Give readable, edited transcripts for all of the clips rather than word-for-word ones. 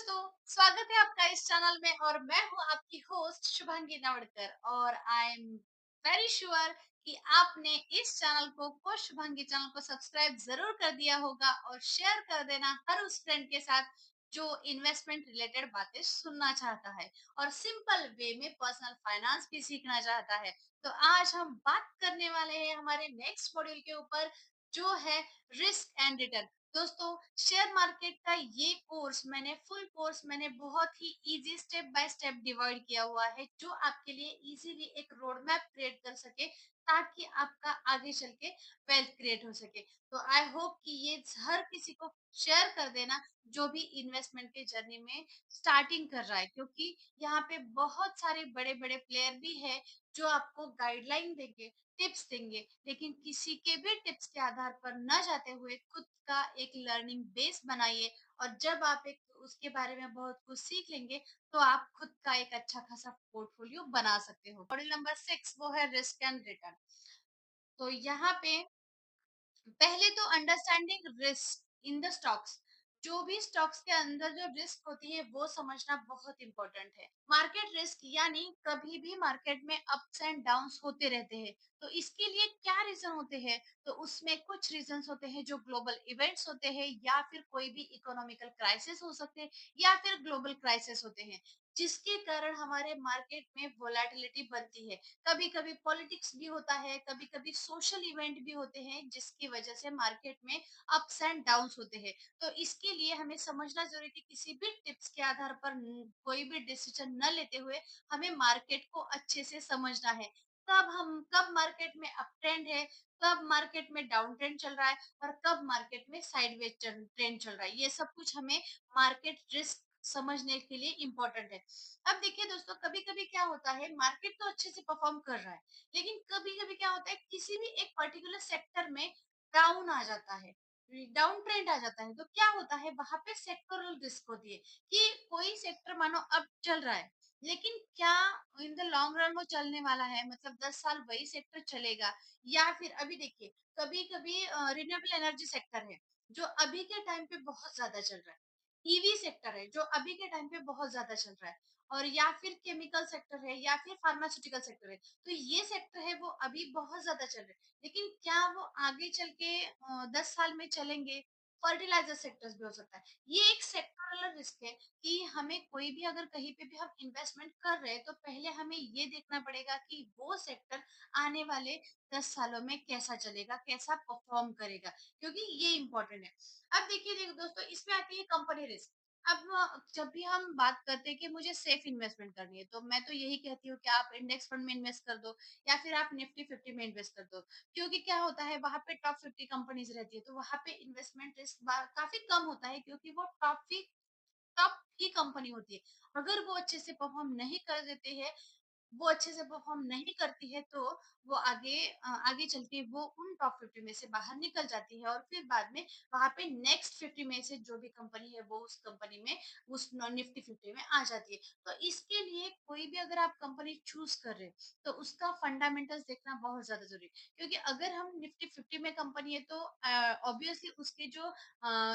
दोस्तों, स्वागत है आपका इस चैनल में और मैं हूं आपकी होस्ट शुभांगी नावड़कर और आई एम वेरी श्योर कि आपने इस चैनल को शुभांगी चैनल को सब्सक्राइब जरूर कर दिया होगा और शेयर कर देना हर उस फ्रेंड के साथ जो इन्वेस्टमेंट रिलेटेड बातें सुनना चाहता है और सिंपल वे में पर्सनल फाइनेंस भी सीखना चाहता है। तो आज हम बात करने वाले हैं हमारे नेक्स्ट मॉड्यूल के ऊपर, जो है रिस्क एंड रिटर्न। दोस्तों, शेयर मार्केट का ये फुल कोर्स मैंने बहुत ही easy step by step divide किया हुआ है, जो आपके लिए इजीली एक रोड मैप क्रिएट कर सके ताकि आपका आगे चल के वेल्थ क्रिएट हो सके। तो आई होप कि ये हर किसी को शेयर कर देना जो भी इन्वेस्टमेंट के जर्नी में स्टार्टिंग कर रहा है, क्योंकि यहाँ पे बहुत सारे बड़े बड़े प्लेयर भी है जो आपको गाइडलाइन देंगे, टिप्स देंगे, लेकिन किसी के भी टिप्स के आधार पर न जाते हुए खुद का एक लर्निंग बेस बनाइए। और जब आप एक उसके बारे में बहुत कुछ सीख लेंगे तो आप खुद का एक अच्छा खासा पोर्टफोलियो बना सकते हो। मॉडल नंबर 6 वो है रिस्क एंड रिटर्न। तो यहाँ पे पहले तो understanding risk in the stocks, जो भी स्टॉक्स के अंदर जो रिस्क होती है वो समझना बहुत इंपॉर्टेंट है। मार्केट रिस्क यानी कभी भी मार्केट में अप्स एंड डाउन्स होते रहते हैं। तो इसके लिए क्या रीजन होते हैं? तो उसमें कुछ रीजंस होते हैं जो ग्लोबल इवेंट्स होते हैं, या फिर कोई भी इकोनॉमिकल क्राइसिस हो सकते हैं, या फिर ग्लोबल क्राइसिस होते हैं, जिसके कारण हमारे मार्केट में वोलेटिलिटी बनती है। कभी कभी पॉलिटिक्स भी होता है, कभी कभी सोशल इवेंट भी होते हैं, जिसकी वजह से मार्केट में अप्स एंड डाउन्स होते हैं। तो इसके लिए हमें समझना जरूरी है कि किसी भी टिप्स के आधार पर कोई भी डिसीजन न लेते हुए हमें मार्केट को अच्छे से समझना है। कब मार्केट में अप ट्रेंड है, कब मार्केट में डाउन ट्रेंड चल रहा है, और कब मार्केट में साइडवेज ट्रेंड चल रहा है, ये सब कुछ हमें मार्केट रिस्क समझने के लिए इम्पोर्टेंट है। अब देखिए दोस्तों, कभी कभी क्या होता है, मार्केट तो अच्छे से परफॉर्म कर रहा है, लेकिन कभी कभी क्या होता है, किसी भी एक पर्टिकुलर सेक्टर में डाउन आ जाता है, डाउन ट्रेंड आ जाता है। तो क्या होता है, वहां पे सेक्टोरल रिस्क होती है कि कोई सेक्टर मानो अब चल रहा है, लेकिन क्या इन द लॉन्ग रन वो चलने वाला है, मतलब 10 साल वही सेक्टर चलेगा? या फिर अभी देखिए, कभी कभी रिन्यूएबल एनर्जी सेक्टर है जो अभी के टाइम पे बहुत ज्यादा चल रहा है, ईवी सेक्टर है जो अभी के टाइम पे बहुत ज्यादा चल रहा है, और या फिर केमिकल सेक्टर है, या फिर फार्मास्यूटिकल सेक्टर है। तो ये सेक्टर है वो अभी बहुत ज्यादा चल रहे हैं, लेकिन क्या वो आगे चल के 10 साल में चलेंगे? फर्टिलाइजर सेक्टर्स भी हो सकता है। ये एक सेक्टरल रिस्क है कि हमें कोई भी अगर कहीं पे भी हम इन्वेस्टमेंट कर रहे हैं, तो पहले हमें ये देखना पड़ेगा कि वो सेक्टर आने वाले 10 सालों में कैसा चलेगा, कैसा परफॉर्म करेगा, क्योंकि ये इंपॉर्टेंट है। अब देखिए दोस्तों, इसमें आती है कंपनी रिस्क। अब जब भी हम बात करते हैं कि मुझे सेफ इन्वेस्टमेंट करनी है, तो मैं तो यही कहती हूँ कि आप इंडेक्स फंड में इन्वेस्ट कर दो, या फिर आप निफ्टी 50 में इन्वेस्ट कर दो। क्योंकि क्या होता है, वहां पे टॉप 50 कंपनीज रहती है, तो वहां पे इन्वेस्टमेंट रिस्क काफी कम होता है, क्योंकि वो टॉप ही कंपनी होती है। अगर वो अच्छे से परफॉर्म नहीं कर देते हैं, वो अच्छे से परफॉर्म नहीं करती है, तो वो आगे चल के वो उन टॉप 50 में से बाहर निकल जाती है, और फिर बाद में वहां पे नेक्स्ट 50 में से जो भी कंपनी है वो उस कंपनी में, उस निफ्टी 50 में आ जाती है। तो इसके लिए कोई भी अगर आप कंपनी चूज कर रहे हैं, तो उसका फंडामेंटल्स देखना बहुत ज्यादा जरूरी है, क्योंकि अगर हम निफ्टी 50 में कंपनी है तो ऑब्वियसली उसके जो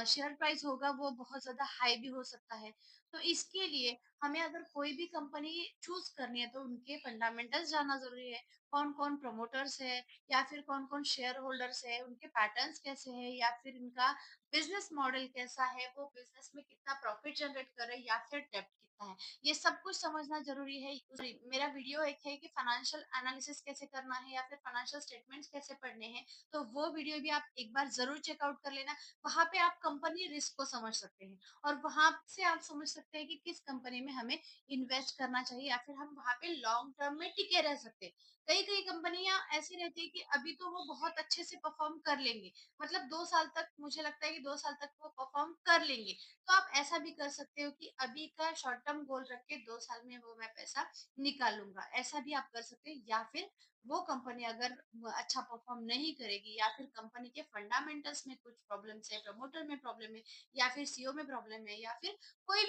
शेयर प्राइस होगा वो बहुत ज्यादा हाई भी हो सकता है। तो इसके लिए हमें अगर कोई भी कंपनी चूज करनी है, तो उनके फंडामेंटल्स जानना जरूरी है। कौन कौन प्रमोटर्स है, या फिर कौन कौन शेयर होल्डर्स है, उनके पैटर्न्स कैसे हैं, या फिर इनका बिजनेस मॉडल कैसा है, वो बिजनेस में कितना प्रॉफिट जनरेट कर रहे हैं, या फिर डेप्ट कितना है, ये सब कुछ समझना जरूरी है। मेरा वीडियो एक है कि फाइनेंशियल एनालिसिस कैसे करना है, या फिर फाइनेंशियल स्टेटमेंट्स कैसे पढ़ने हैं, तो वो वीडियो भी आप एक बार जरूर चेकआउट कर लेना। वहां पे आप कंपनी रिस्क को समझ सकते हैं, और वहां से आप समझ सकते हैं कि किस कंपनी में हमें इन्वेस्ट करना चाहिए, या फिर हम वहां पे लॉन्ग टर्म में टिके रह सकते हैं। कई कई कंपनियां ऐसी रहती है कि अभी तो वो बहुत अच्छे से परफॉर्म कर लेंगे, मतलब 2 साल तक, मुझे लगता है कि 2 साल तक वो परफॉर्म कर लेंगे। तो आप ऐसा भी कर सकते हो कि अभी का शॉर्ट टर्म गोल रख के 2 साल में वो मैं पैसा निकालूंगा, ऐसा भी आप कर सकते हैं। या फिर वो कंपनी अगर अच्छा परफॉर्म नहीं करेगी, या फिर कंपनी के फंडामेंटल्स में कुछ प्रॉब्लम्स है, प्रमोटर में प्रॉब्लम है, या फिर सीईओ में प्रॉब्लम है, या फिर कोई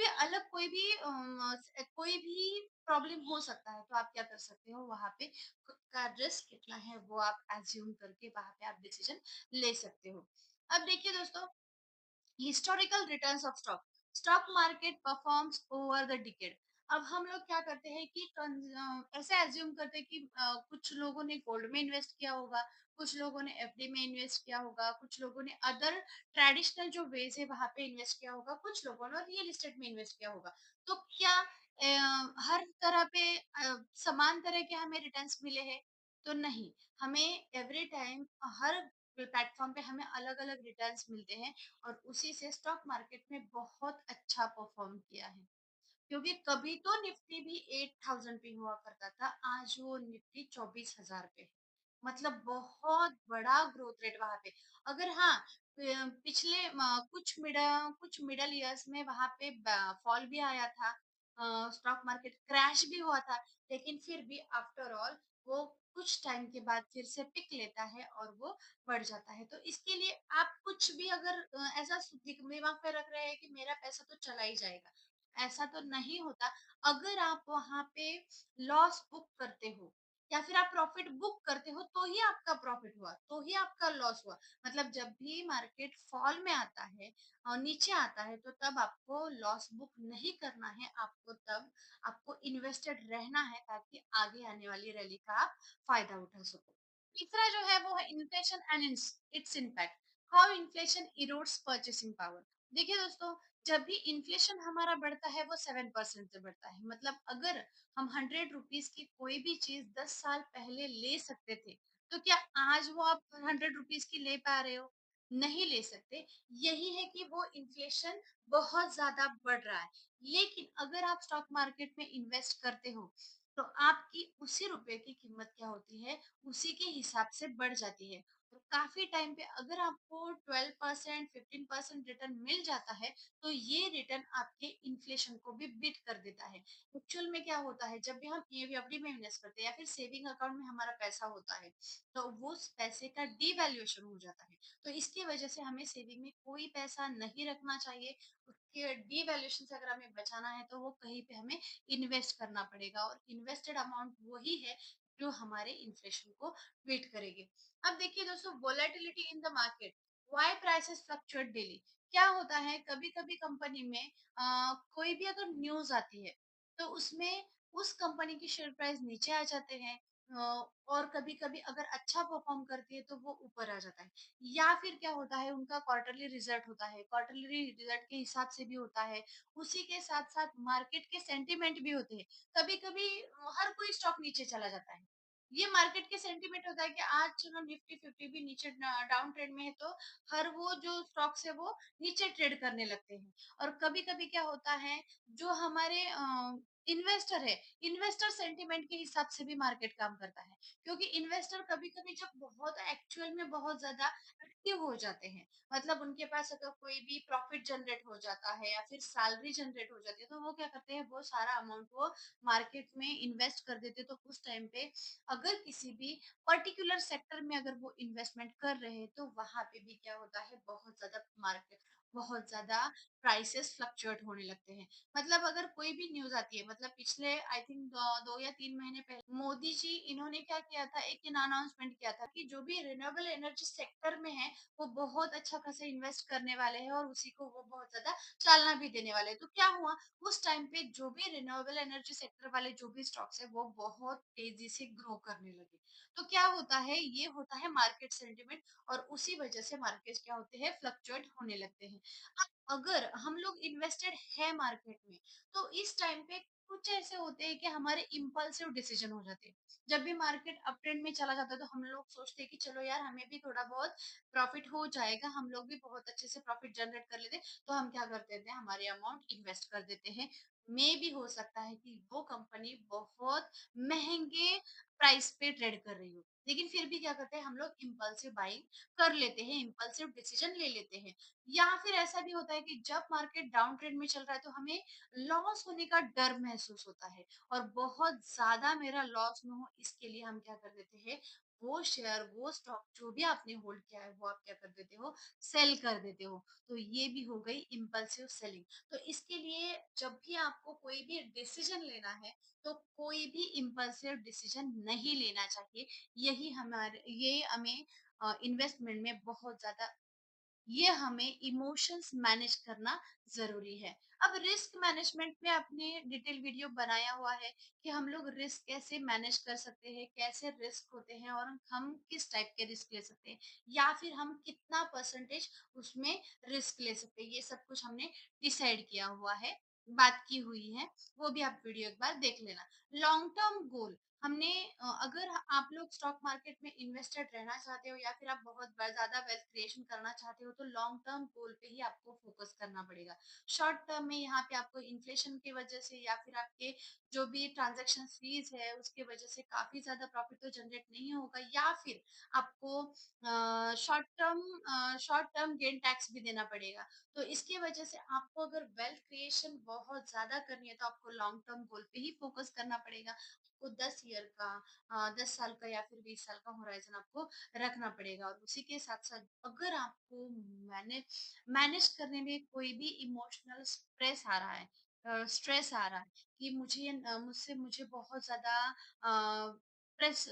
भी प्रॉब्लम हो सकता है, तो आप क्या कर सकते हो, वहां पे खुद का रिस्क कितना है वो आप एज्यूम करके वहां पे आप डिसीजन ले सकते हो। अब देखिए दोस्तों, historical returns of stock. Stock market performs over the decade. अब हम लोग क्या करते हैं कि ऐसे एज्यूम करते हैं कि कुछ लोगों ने गोल्ड में इन्वेस्ट किया होगा, कुछ लोगों ने एफडी में इन्वेस्ट किया होगा, कुछ लोगों ने अदर ट्रेडिशनल जो वेज है वहां पे इन्वेस्ट किया होगा, कुछ लोगों ने रियल एस्टेट में इन्वेस्ट किया होगा। तो क्या हर तरह पे समान तरह के हमें रिटर्न्स मिले हैं? तो नहीं। हमें एवरी टाइम हर प्लेटफॉर्म पे हमें अलग अलग रिटर्न्स मिलते हैं, और उसी से स्टॉक मार्केट में बहुत अच्छा परफॉर्म किया है। क्योंकि कभी तो निफ्टी भी 8000 पे हुआ करता था, आज वो निफ्टी 24,000 पे है। मतलब बहुत बड़ा ग्रोथ रेट वहां पे। अगर हाँ, पिछले कुछ मिडल इयर्स में वहां पे फॉल भी आया था, स्टॉक मार्केट क्रैश भी हुआ था, लेकिन फिर भी आफ्टर ऑल वो कुछ टाइम के बाद फिर से पिक लेता है और वो बढ़ जाता है। तो इसके लिए आप कुछ भी अगर ऐसा दिमाग में रख रहे हैं कि मेरा पैसा तो चला ही जाएगा, ऐसा तो नहीं होता। अगर आप वहां पे लॉस बुक करते हो या फिर आप प्रॉफिट बुक करते हो, तो ही आपका प्रॉफिट हुआ, तो ही आपका लॉस हुआ। मतलब जब भी मार्केट फॉल में आता है और नीचे आता है, तो तब आपको लॉस बुक नहीं करना है, आपको तब आपको इन्वेस्टेड रहना है, ताकि आगे आने वाली रैली का आप फायदा उठा सको। तीसरा जो है वो है inflation and its impact. How inflation erodes purchasing power. देखिए दोस्तों, जब भी इन्फ्लेशन हमारा बढ़ता है वो 7% से बढ़ता है। मतलब अगर हम 100 रुपीज की कोई भी चीज 10 साल पहले ले सकते थे, तो क्या आज वो आप 100 रुपीज की ले पा रहे हो? नहीं ले सकते। यही है कि वो इन्फ्लेशन बहुत ज्यादा बढ़ रहा है। लेकिन अगर आप स्टॉक मार्केट में इन्वेस्ट करते हो, तो आपकी उसी रुपए की कीमत क्या होती है, उसी के हिसाब से बढ़ जाती है। और काफी टाइम पे अगर आपको 12% 15% रिटर्न मिल जाता है, तो ये रिटर्न आपके इन्फ्लेशन को भी बीट कर देता है। एक्चुअल में क्या होता है, जब भी हम एफडी में इन्वेस्ट करते हैं या फिर सेविंग अकाउंट में हमारा पैसा होता है, तो वो उस पैसे का डीवैल्यूएशन हो जाता है। तो इसकी वजह से हमें सेविंग में कोई पैसा नहीं रखना चाहिए। उसके डीवैल्यूएशन से अगर हमें बचाना है, तो वो कहीं पे हमें इन्वेस्ट करना पड़ेगा, और इन्वेस्टेड अमाउंट वही है जो हमारे इन्फ्लेशन को बीट करेगी। अब देखिए दोस्तों, volatility in the market, why prices fluctuate daily. क्या होता है, कभी कभी कंपनी में कोई भी अगर न्यूज आती है, तो उसमें उस कंपनी की शेयर प्राइस नीचे आ जाते हैं, और कभी कभी अगर अच्छा परफॉर्म करती है तो वो ऊपर आ जाता है। या फिर क्या होता है, उनका क्वार्टरली रिजल्ट होता है, क्वार्टरली रिजल्ट के हिसाब से भी होता है। उसी के साथ साथ मार्केट के सेंटीमेंट भी होते हैं। कभी कभी हर कोई स्टॉक नीचे चला जाता है। ये मार्केट के सेंटीमेंट होता है कि आज चलो निफ्टी 50 भी नीचे डाउन ट्रेंड में है, तो हर वो जो स्टॉक्स है वो नीचे ट्रेड करने लगते हैं। और कभी कभी क्या होता है, जो हमारे इन्वेस्टर है, इन्वेस्टर सेंटीमेंट के हिसाब से भी मार्केट काम करता है। क्योंकि इन्वेस्टर कभी कभी जब बहुत एक्चुअल में बहुत ज्यादा एक्टिव हो जाते हैं, मतलब उनके पास अगर कोई भी प्रॉफिट जनरेट हो जाता है या फिर सैलरी जनरेट हो जाती है, तो वो क्या करते हैं, वो सारा अमाउंट वो मार्केट में इन्वेस्ट कर देते हैं। तो उस टाइम पे अगर किसी भी पर्टिकुलर सेक्टर में अगर वो इन्वेस्टमेंट कर रहे हैं, तो वहां पे भी क्या होता है, बहुत ज्यादा मार्केट, बहुत ज्यादा प्राइसेस फ्लक्चुएट होने लगते हैं। मतलब अगर कोई भी न्यूज आती है, मतलब पिछले आई थिंक 2 या 3 महीने पहले मोदी जी इन्होंने क्या किया था, एक अनाउंसमेंट किया था कि जो भी रिन्यूएबल एनर्जी सेक्टर में है, वो बहुत अच्छा खासा इन्वेस्ट करने वाले हैं, और उसी को वो बहुत ज्यादा चालना भी देने वाले हैं। तो क्या हुआ, उस टाइम पे जो भी रिन्यूएबल एनर्जी सेक्टर वाले जो भी स्टॉक्स है, वो बहुत तेजी से ग्रो करने लगे। तो क्या होता है, ये होता है मार्केट सेंटिमेंट, और उसी वजह से मार्केट क्या होते हैं, फ्लक्चुएट होने लगते हैं। अब अगर हम लोग इन्वेस्टेड है मार्केट में, तो इस टाइम पे कुछ ऐसे होते हैं कि हमारे इम्पल्सिव डिसीजन हो जाते हैं। जब भी मार्केट अप ट्रेंड में चला जाता है, तो हम लोग सोचते हैं कि चलो यार, हमें भी थोड़ा बहुत प्रॉफिट हो जाएगा, हम लोग भी बहुत अच्छे से प्रॉफिट जनरेट कर लेते हैं। तो हम क्या कर देते हैं, हमारे अमाउंट इन्वेस्ट कर देते हैं। मे भी हो सकता है कि वो कंपनी बहुत महंगे प्राइस पे ट्रेड कर रही हो, लेकिन फिर भी क्या करते हैं, हम लोग इम्पल्सिव बाइंग कर लेते हैं, इम्पल्सिव डिसीजन ले लेते हैं। या फिर ऐसा भी होता है कि जब मार्केट डाउन ट्रेंड में चल रहा है, तो हमें लॉस होने का डर महसूस होता है, और बहुत ज्यादा मेरा लॉस न हो, इसके लिए हम क्या कर देते हैं, वो शेयर, वो स्टॉक जो भी आपने होल्ड किया है, वो आप क्या कर देते हो, सेल कर देते हो। तो ये भी हो गई इम्पल्सिव सेलिंग। तो इसके लिए जब भी आपको कोई भी डिसीजन लेना है, तो कोई भी इम्पल्सिव डिसीजन नहीं लेना चाहिए। यही हमारे ये हमें इन्वेस्टमेंट में बहुत ज्यादा ये हमें इमोशंस मैनेज करना ज़रूरी है। अब रिस्क मैनेजमेंट में आपने डिटेल वीडियो बनाया हुआ है कि हम लोग रिस्क कैसे मैनेज कर सकते हैं, कैसे रिस्क होते हैं और हम किस टाइप के रिस्क ले सकते हैं या फिर हम कितना परसेंटेज उसमें रिस्क ले सकते हैं। ये सब कुछ हमने डिसाइड किया हुआ है, बात की हुई है, वो भी आप वीडियो एक बार देख लेना। लॉन्ग टर्म गोल हमने अगर आप लोग स्टॉक मार्केट में इन्वेस्टेड रहना चाहते हो या फिर आप बहुत ज्यादा वेल्थ क्रिएशन करना चाहते हो तो लॉन्ग टर्म गोल पे ही आपको फोकस करना पड़ेगा। शॉर्ट टर्म में यहाँ पे आपको इन्फ्लेशन की वजह से या फिर आपके जो भी ट्रांजैक्शन फीस है उसके वजह से काफी ज्यादा प्रॉफिट तो जनरेट नहीं होगा या फिर आपको शॉर्ट टर्म गेन टैक्स भी देना पड़ेगा। तो इसकी वजह से आपको अगर वेल्थ क्रिएशन बहुत ज्यादा करनी है तो आपको लॉन्ग टर्म गोल पे ही फोकस करना पड़ेगा। आपको 10 ईयर का 10 साल का या फिर 20 साल का होराइजन आपको रखना पड़ेगा और उसी के साथ साथ अगर आपको मैनेज मैनेज करने में कोई भी इमोशनल स्ट्रेस आ रहा है, स्ट्रेस आ रहा है कि मुझसे मुझे बहुत ज्यादा प्रेस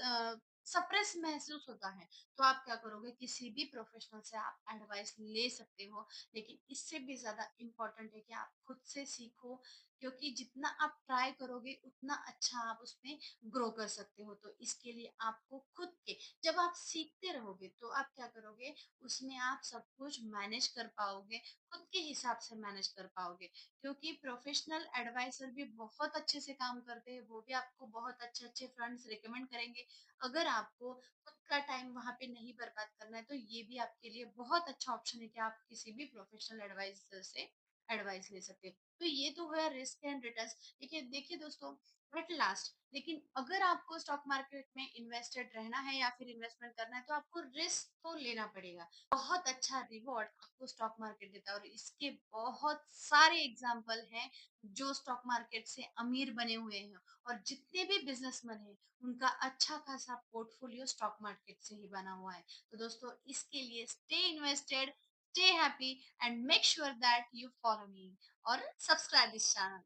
सप्रेस महसूस होता है, तो आप क्या करोगे, किसी भी प्रोफेशनल से आप एडवाइस ले सकते हो। लेकिन इससे भी ज्यादा इम्पोर्टेंट है कि आप खुद से सीखो, क्योंकि जितना आप ट्राई करोगे उतना अच्छा आप उसमें ग्रो कर सकते हो। तो इसके लिए आपको खुद के जब आप सीखते रहोगे तो आप क्या करोगे, उसमें आप सब कुछ मैनेज कर पाओगे, खुद के हिसाब से मैनेज कर पाओगे। क्योंकि प्रोफेशनल एडवाइजर भी बहुत अच्छे से काम करते हैं, वो भी आपको बहुत अच्छे अच्छे फंड्स रिकमेंड करेंगे। अगर आपको खुद का टाइम वहां पे नहीं बर्बाद करना है तो ये भी आपके लिए बहुत अच्छा ऑप्शन है कि आप किसी भी प्रोफेशनल एडवाइजर से एडवाइस ले सकते हो। तो ये तो हुआ रिस्क एंड रिटर्न्स। देखिए देखिए दोस्तों, एट लास्ट लेकिन अगर आपको स्टॉक मार्केट में इन्वेस्टेड रहना है या फिर इन्वेस्टमेंट करना है तो आपको रिस्क तो लेना पड़ेगा। बहुत अच्छा रिवॉर्ड आपको स्टॉक मार्केट देता है और इसके बहुत सारे एग्जाम्पल हैं जो स्टॉक मार्केट से अमीर बने हुए हैं। और जितने भी बिजनेसमैन हैं उनका अच्छा खासा पोर्टफोलियो स्टॉक मार्केट से ही बना हुआ है। तो दोस्तों इसके लिए stay invested, stay happy and make sure that you follow me और सब्सक्राइब दिस चैनल।